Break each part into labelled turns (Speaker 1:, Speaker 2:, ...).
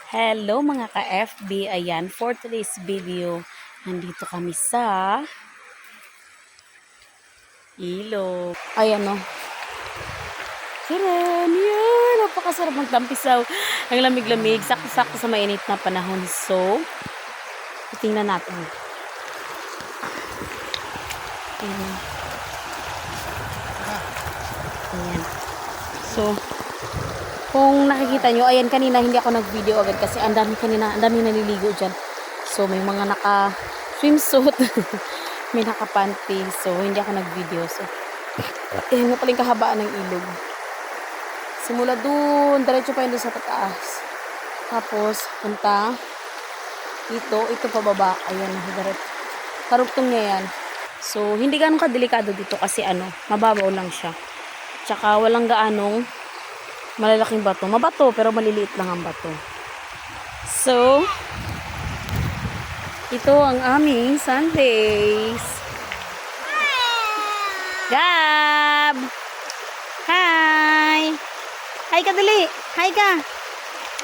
Speaker 1: Hello mga ka-FB, ayan, for today's video, nandito kami sa ilog. Ayan o. Karen, yan, napakasarap magtampisaw. Ang lamig-lamig, sakto-sakto sa mainit na panahon. So, tingnan natin. Ayan. Ayan. So, kung nakikita nyo, ayan kanina hindi ako nag-video agad kasi ang dami naliligo dyan. So may mga naka swimsuit, may naka panty, so hindi ako nag-video. So ayan nga pala yung kahabaan ng ilog. Simula dun, diretso pa yun dun sa taas. Tapos punta ito pababa. Ayan, diretso. Karugtong niya yan. So hindi ganun kadelikado dito kasi mababaw lang siya. Tsaka walang gaanong malalaking bato. Mabato, pero maliliit lang ang bato. So, ito ang aming Sundays. Gab! Hi! Hi ka dali! Hi ka!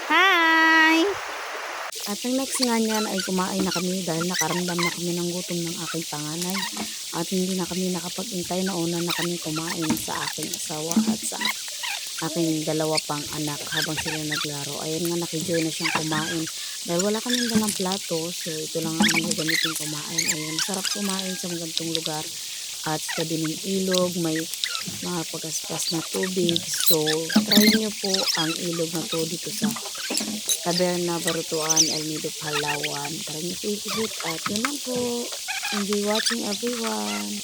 Speaker 1: Hi! At ang next nga niyan ay kumain na kami dahil nakaramdam na kami ng gutom ng aking panganay. At hindi na kami nakapag-intay na una na kami kumain sa aking asawa at sa aking dalawa pang anak habang sila naglaro. Ayan nga, nakijoy na siyang kumain dahil wala kaming dalang plato, so ito lang ang gagamitin kumain. Ayan, sarap kumain sa magandang lugar at sa tabi ng ilog may mga pagaspas na tubig. So try nyo po ang ilog na to dito sa Taberna Barutuan, El Nido, Palawan. Try nyo po i-visit at yun lang po. Enjoy watching everyone.